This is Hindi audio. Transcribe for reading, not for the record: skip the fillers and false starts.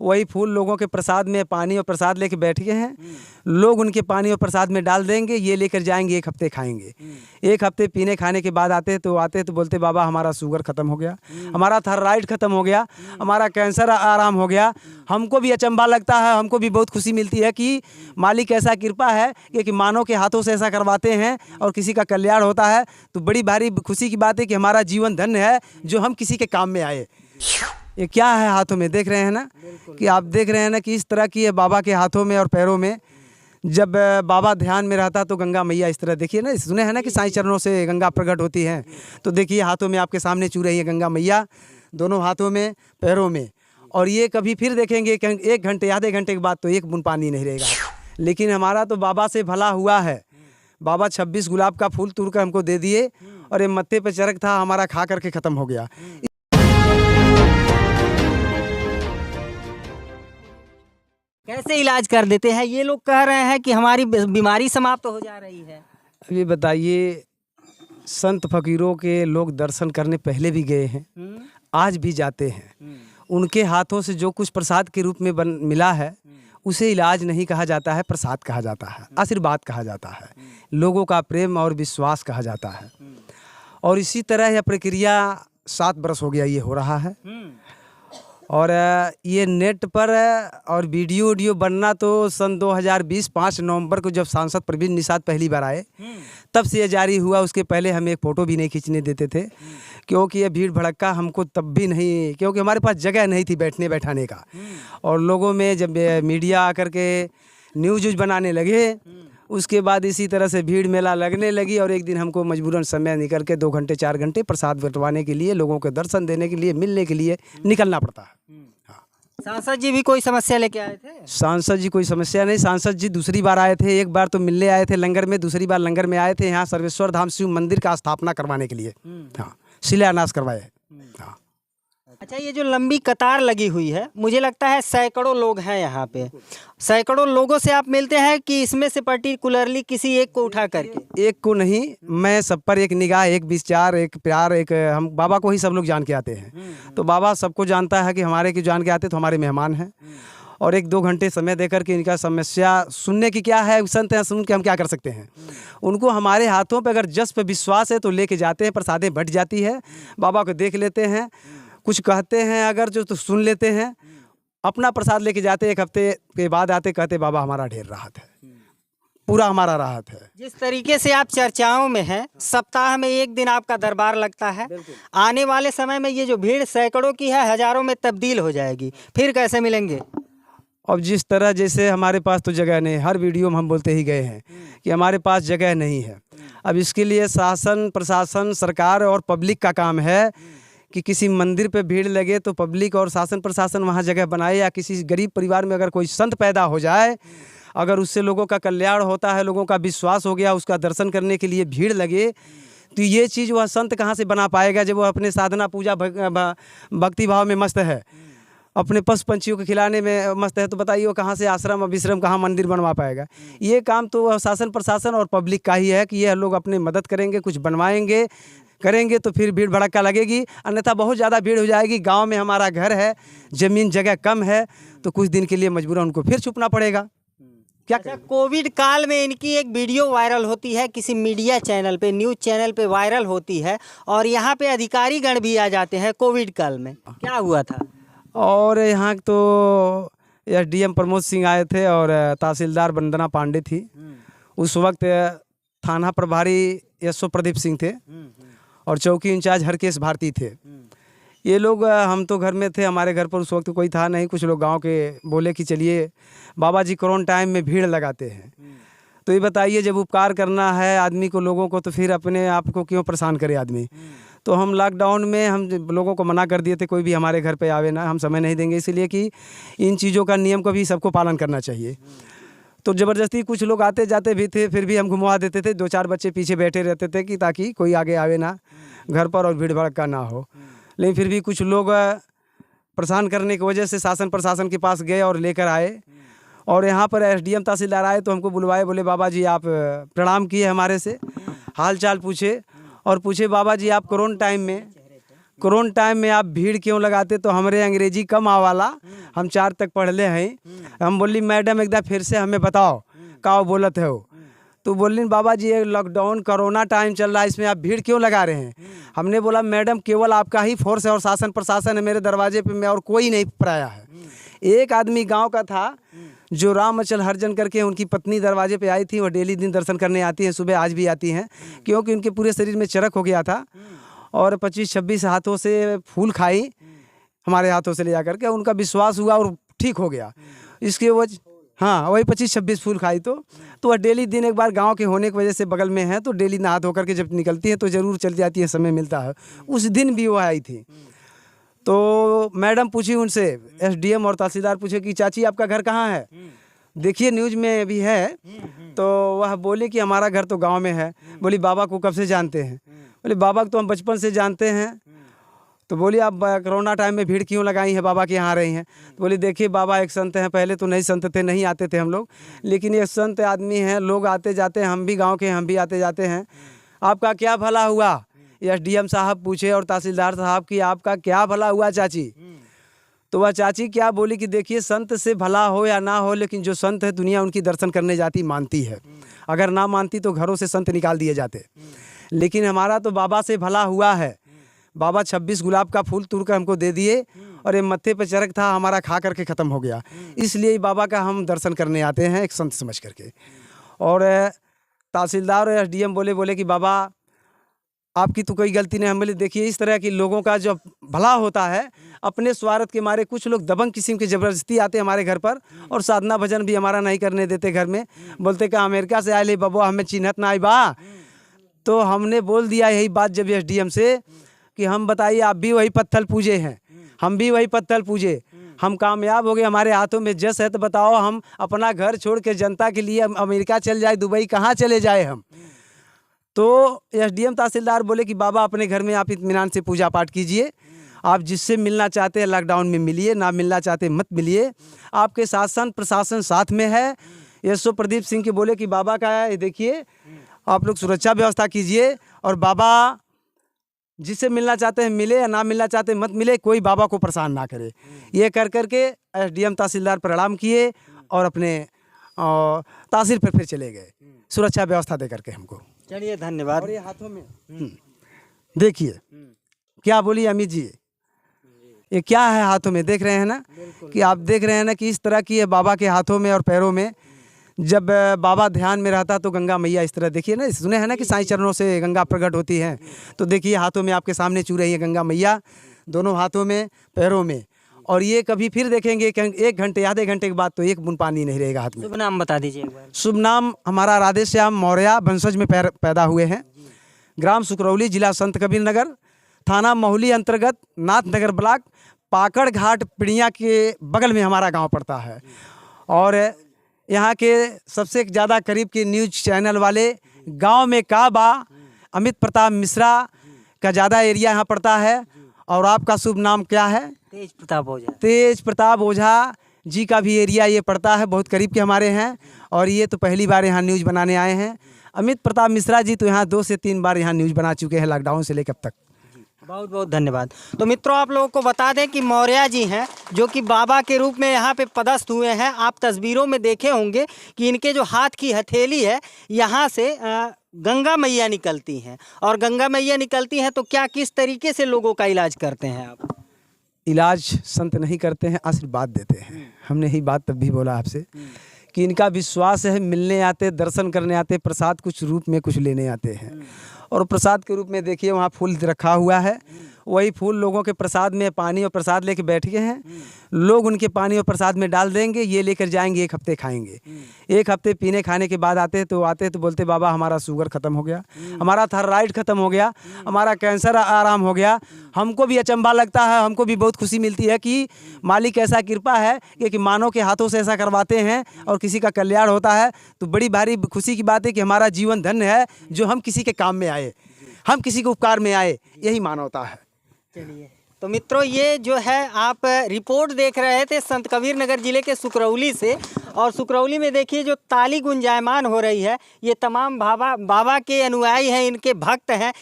वही फूल लोगों के प्रसाद में पानी और प्रसाद लेके बैठ गए हैं। लोग उनके पानी और प्रसाद में डाल देंगे, ये लेकर जाएंगे, 1 हफ्ते खाएंगे। 1 हफ्ते पीने खाने के बाद आते तो बोलते बाबा हमारा शुगर ख़त्म हो गया, हमारा थायराइड ख़त्म हो गया, हमारा कैंसर आराम हो गया। हमको भी अचंभा लगता है, हमको भी बहुत खुशी मिलती है कि मालिक ऐसा कृपा है कि मानव के हाथों से ऐसा करवाते हैं और किसी का कल्याण होता है। तो बड़ी भारी खुशी की बात है कि हमारा जीवन धन्य है जो हम किसी के काम में आए। ये क्या है हाथों में, देख रहे हैं ना कि आप देख रहे हैं ना कि इस तरह की है बाबा के हाथों में और पैरों में। जब बाबा ध्यान में रहता तो गंगा मैया इस तरह, देखिए ना, सुने हैं ना कि साईं चरणों से गंगा प्रकट होती है। तो देखिए हाथों में आपके सामने चू रही है गंगा मैया, दोनों हाथों में पैरों में। और ये कभी फिर देखेंगे 1 घंटे आधे घंटे के बाद तो 1 बूंद पानी नहीं रहेगा। लेकिन हमारा तो बाबा से भला हुआ है। बाबा 26 गुलाब का फूल तोड़ कर हमको दे दिए और ये मत्थे पे चरक था हमारा, खा करके ख़त्म हो गया। कैसे इलाज कर देते हैं? ये लोग कह रहे हैं कि हमारी बीमारी समाप्त हो जा रही है। ये बताइए, संत फकीरों के लोग दर्शन करने पहले भी गए हैं, आज भी जाते हैं। उनके हाथों से जो कुछ प्रसाद के रूप में मिला है उसे इलाज नहीं कहा जाता है, प्रसाद कहा जाता है, आशीर्वाद कहा जाता है, लोगों का प्रेम और विश्वास कहा जाता है। और इसी तरह यह प्रक्रिया 7 बरस हो गया ये हो रहा है। और ये नेट पर और वीडियो बनना तो सन 2020 5 नवंबर को जब सांसद प्रवीण निषाद पहली बार आए तब से ये जारी हुआ। उसके पहले हम एक फ़ोटो भी नहीं खींचने देते थे क्योंकि ये भीड़ भड़क्का हमको तब भी नहीं, क्योंकि हमारे पास जगह नहीं थी बैठने बैठाने का। और लोगों में जब मीडिया आकर के न्यूज़ बनाने लगे उसके बाद इसी तरह से भीड़ मेला लगने लगी। और एक दिन हमको मजबूरन समय निकल के 2 घंटे 4 घंटे प्रसाद बंटवाने के लिए, लोगों को दर्शन देने के लिए, मिलने के लिए निकलना पड़ता है। सांसद जी भी कोई समस्या लेके आए थे? सांसद जी कोई समस्या नहीं, सांसद जी दूसरी बार आए थे। एक बार तो मिलने आए थे लंगर में, दूसरी बार लंगर में आए थे यहाँ सर्वेश्वर धाम शिव मंदिर का स्थापना करवाने के लिए। हाँ, शिलान्यास करवाए। हाँ। अच्छा, ये जो लंबी कतार लगी हुई है, मुझे लगता है सैकड़ों लोग हैं यहाँ पे। सैकड़ों लोगों से आप मिलते हैं कि इसमें से पर्टिकुलरली किसी एक को उठा करके? एक को नहीं, मैं सब पर एक निगाह, एक विचार, एक प्यार, एक हम बाबा को ही सब लोग जान के आते हैं। तो बाबा सबको जानता है कि हमारे को जान के आते तो हमारे मेहमान हैं। और 1-2 घंटे समय देकर के इनका समस्या सुनने की क्या है, संत हैं, सुन के हम क्या कर सकते हैं। उनको हमारे हाथों पे अगर जस पे विश्वास है तो लेके जाते हैं, प्रसादें बट जाती है, बाबा को देख लेते हैं, कुछ कहते हैं अगर जो तो सुन लेते हैं, अपना प्रसाद लेके जाते, 1 हफ्ते के बाद आते, कहते बाबा हमारा ढेर राहत है, पूरा हमारा राहत है। जिस तरीके से आप चर्चाओं में हैं, सप्ताह में 1 दिन आपका दरबार लगता है, आने वाले समय में ये जो भीड़ सैकड़ों की है हजारों में तब्दील हो जाएगी, फिर कैसे मिलेंगे? अब जिस तरह जैसे हमारे पास तो जगह नहीं, हर वीडियो में हम बोलते ही गए हैं कि हमारे पास जगह नहीं है। अब इसके लिए शासन, प्रशासन, सरकार और पब्लिक का काम है कि किसी मंदिर पे भीड़ लगे तो पब्लिक और शासन प्रशासन वहाँ जगह बनाए, या किसी गरीब परिवार में अगर कोई संत पैदा हो जाए, अगर उससे लोगों का कल्याण होता है, लोगों का विश्वास हो गया, उसका दर्शन करने के लिए भीड़ लगे, तो ये चीज़ वह संत कहाँ से बना पाएगा जब वो अपने साधना पूजा भक्ति भाव में मस्त है, अपने पशु पंछियों को खिलाने में मस्त है। तो बताइए वो कहाँ से आश्रम और विश्रम, कहाँ मंदिर बनवा पाएगा। ये काम तो शासन प्रशासन और पब्लिक का ही है कि ये लोग अपने मदद करेंगे, कुछ बनवाएंगे, करेंगे तो फिर भीड़ भड़क्का लगेगी। अन्यथा बहुत ज़्यादा भीड़ हो जाएगी। गांव में हमारा घर है, ज़मीन जगह कम है, तो कुछ दिन के लिए मजबूरन उनको फिर छुपना पड़ेगा। क्या अच्छा, कोविड काल में इनकी एक वीडियो वायरल होती है, किसी मीडिया चैनल पे, न्यूज़ चैनल पे वायरल होती है, और यहाँ पे अधिकारी गण भी आ जाते हैं। कोविड काल में क्या हुआ था? और यहाँ तो SDM प्रमोद सिंह आए थे और तहसीलदार वंदना पांडे थी। उस वक्त थाना प्रभारी यशो प्रदीप सिंह थे और चौकी इंचार्ज हरकेश भारती थे। ये लोग, हम तो घर में थे, हमारे घर पर उस वक्त कोई था नहीं। कुछ लोग गांव के बोले कि चलिए बाबा जी कोरोना टाइम में भीड़ लगाते हैं। तो ये बताइए, जब उपकार करना है आदमी को, लोगों को, तो फिर अपने आप को क्यों परेशान करे आदमी। तो हम लॉकडाउन में हम लोगों को मना कर दिए थे, कोई भी हमारे घर पे आवे ना, हम समय नहीं देंगे, इसलिए कि इन चीज़ों का नियम को भी सबको पालन करना चाहिए। तो ज़बरदस्ती कुछ लोग आते जाते भी थे, फिर भी हम घुमवा देते थे। 2-4 बच्चे पीछे बैठे रहते थे कि ताकि कोई आगे आवे ना घर पर और भीड़ भड़का ना हो। लेकिन फिर भी कुछ लोग परेशान करने की वजह से शासन प्रशासन के पास गए और लेकर आए। और यहाँ पर SDM तहसीलदार आए तो हमको बुलवाए, बोले बाबा जी आप प्रणाम किए, हमारे से हाल चाल पूछे और पूछे बाबा जी आप कोरोना टाइम में कोरोना टाइम में आप भीड़ क्यों लगाते, तो हमारे अंग्रेजी कम आवाला, हम 4 तक पढ़ले हैं। हम बोली मैडम एक बार फिर से हमें बताओ का बोलत है वो। तो बोली बाबा जी ये लॉकडाउन कोरोना टाइम चल रहा है, इसमें आप भीड़ क्यों लगा रहे हैं। हमने बोला मैडम केवल आपका ही फोर्स है और शासन प्रशासन है मेरे दरवाजे पे, मैं और कोई नहीं पराया है। एक आदमी गांव का था जो राम अचल हरिजन करके, उनकी पत्नी दरवाजे पे आई थी, वो डेली दिन दर्शन करने आती हैं, सुबह आज भी आती हैं, क्योंकि उनके पूरे शरीर में चरक हो गया था और 25-26 हाथों से फूल खाई हमारे हाथों से ले जा करके, उनका विश्वास हुआ और ठीक हो गया। इसके वजह हाँ वही 25-26 फूल खाई। तो वह डेली दिन एक बार गांव के होने की वजह से बगल में है, तो डेली नहा धो करके जब निकलती है तो ज़रूर चल जाती है, समय मिलता है। उस दिन भी वो आई थी। तो मैडम पूछी उनसे, एसडीएम और तहसीलदार पूछे कि चाची आपका घर कहाँ है, देखिए न्यूज़ में भी है। तो वह बोली कि हमारा घर तो गांव में है। बोली बाबा को कब से जानते हैं। बोले बाबा को तो हम बचपन से जानते हैं। तो बोली आप कोरोना टाइम में भीड़ क्यों लगाई है, बाबा के यहाँ रही हैं। तो बोली देखिए बाबा एक संत हैं, पहले तो नहीं संत थे, नहीं आते थे हम लोग, लेकिन ये संत आदमी हैं, लोग आते जाते हैं, हम भी गाँव के, हम भी आते जाते हैं। आपका क्या भला हुआ, एसडीएम साहब पूछे और तहसीलदार साहब की आपका क्या भला हुआ चाची। तो वह चाची क्या बोली कि देखिए संत से भला हो या ना हो, लेकिन जो संत है दुनिया उनकी दर्शन करने जाती मानती है, अगर ना मानती तो घरों से संत निकाल दिए जाते। लेकिन हमारा तो बाबा से भला हुआ है। बाबा 26 गुलाब का फूल तोड़ कर हमको दे दिए और ये मत्थे पे चरक था हमारा, खा करके ख़त्म हो गया। इसलिए बाबा का हम दर्शन करने आते हैं एक संत समझ करके। और तहसीलदार और एसडीएम बोले कि बाबा आपकी तो कोई गलती नहीं। हम बोले देखिए इस तरह के लोगों का जो भला होता है, अपने स्वार्थ के मारे कुछ लोग दबंग किस्म की ज़बरदस्ती आते हमारे घर पर और साधना भजन भी हमारा नहीं करने देते घर में। बोलते कि अमेरिका से आए ले बबुआ हमें चिन्हत ना आई बा। तो हमने बोल दिया यही बात जब एसडीएम से कि हम बताइए आप भी वही पत्थर पूजे हैं, हम भी वही पत्थर पूजे, हम कामयाब हो गए, हमारे हाथों में जस है, तो बताओ हम अपना घर छोड़ के जनता के लिए अमेरिका चल जाए, दुबई कहाँ चले जाए हम। तो एसडीएम तहसीलदार बोले कि बाबा अपने घर में आप इत्मीनान से पूजा पाठ कीजिए, आप जिससे मिलना चाहते हैं लॉकडाउन में मिलिए, ना मिलना चाहते मत मिलिए, आपके शासन प्रशासन साथ में है। यशो प्रदीप सिंह के बोले कि बाबा का है देखिए आप लोग सुरक्षा व्यवस्था कीजिए और बाबा जिससे मिलना चाहते हैं मिले या ना मिलना चाहते मत मिले, कोई बाबा को परेशान ना करे। ये कर करके एसडीएम तहसीलदार प्रणाम किए और अपने तहसील पर फिर चले गए, सुरक्षा व्यवस्था दे करके हमको। चलिए धन्यवाद। और ये हाथों में देखिए क्या बोली अमित जी, ये क्या है हाथों में, देख रहे हैं ना कि आप देख रहे हैं ना कि इस तरह की है बाबा के हाथों में और पैरों में। जब बाबा ध्यान में रहता तो गंगा मैया इस तरह देखिए ना, सुने हैं ना कि साईं चरणों से गंगा प्रकट होती है। तो देखिए हाथों में आपके सामने चू रही है गंगा मैया, दोनों हाथों में पैरों में। और ये कभी फिर देखेंगे 1 घंटे आधे घंटे के बाद तो एक बूंद पानी नहीं रहेगा हाथ में। शुभ नाम बता दीजिए एक बार। शुभ नाम हमारा राधेश्याम मौर्य वंशज में पैदा हुए हैं। ग्राम सुकरौली, जिला संत कबीर नगर, थाना महुली अंतर्गत नाथनगर ब्लॉक, पाकड़ घाट पिड़िया के बगल में हमारा गांव पड़ता है। और यहाँ के सबसे ज़्यादा करीब के न्यूज़ चैनल वाले गांव में काबा अमित प्रताप मिश्रा का ज़्यादा एरिया यहाँ पड़ता है। और आपका शुभ नाम क्या है? तेज प्रताप ओझा। तेज प्रताप ओझा जी का भी एरिया ये पड़ता है, बहुत करीब के हमारे हैं। और ये तो पहली बार यहाँ न्यूज़ बनाने आए हैं। अमित प्रताप मिश्रा जी तो यहाँ 2 से 3 बार यहाँ न्यूज़ बना चुके हैं लॉकडाउन से लेकर अब तक। बहुत बहुत धन्यवाद। तो मित्रों आप लोगों को बता दें कि मौर्य जी हैं जो कि बाबा के रूप में यहाँ पे पदस्थ हुए हैं। आप तस्वीरों में देखे होंगे कि इनके जो हाथ की हथेली है यहाँ से गंगा मैया निकलती हैं। और गंगा मैया निकलती हैं तो क्या किस तरीके से लोगों का इलाज करते हैं आप? इलाज संत नहीं करते हैं, आशीर्वाद देते हैं। हमने ही बात तब भी बोला आपसे कि इनका विश्वास है, मिलने आते, दर्शन करने आते, प्रसाद कुछ रूप में कुछ लेने आते हैं। और प्रसाद के रूप में देखिए वहाँ फूल रखा हुआ है, वही फूल लोगों के प्रसाद में पानी और प्रसाद लेके बैठ गए हैं। लोग उनके पानी और प्रसाद में डाल देंगे, ये लेकर जाएंगे, 1 हफ्ते खाएंगे। 1 हफ्ते पीने खाने के बाद आते तो बोलते बाबा हमारा शुगर ख़त्म हो गया, हमारा थायराइड ख़त्म हो गया, हमारा कैंसर आराम हो गया। हमको भी अचंभा लगता है, हमको भी बहुत खुशी मिलती है कि मालिक ऐसा कृपा है कि मानव के हाथों से ऐसा करवाते हैं और किसी का कल्याण होता है। तो बड़ी भारी खुशी की बात है कि हमारा जीवन धन्य है जो हम किसी के काम में आए, हम किसी के उपकार में आए, यही मानवता है। चलिए तो मित्रों ये जो है आप रिपोर्ट देख रहे थे संत कबीर नगर जिले के सुकरौली से। और सुकरौली में देखिए जो ताली गुंजायमान हो रही है, ये तमाम बाबा के अनुयायी हैं, इनके भक्त हैं।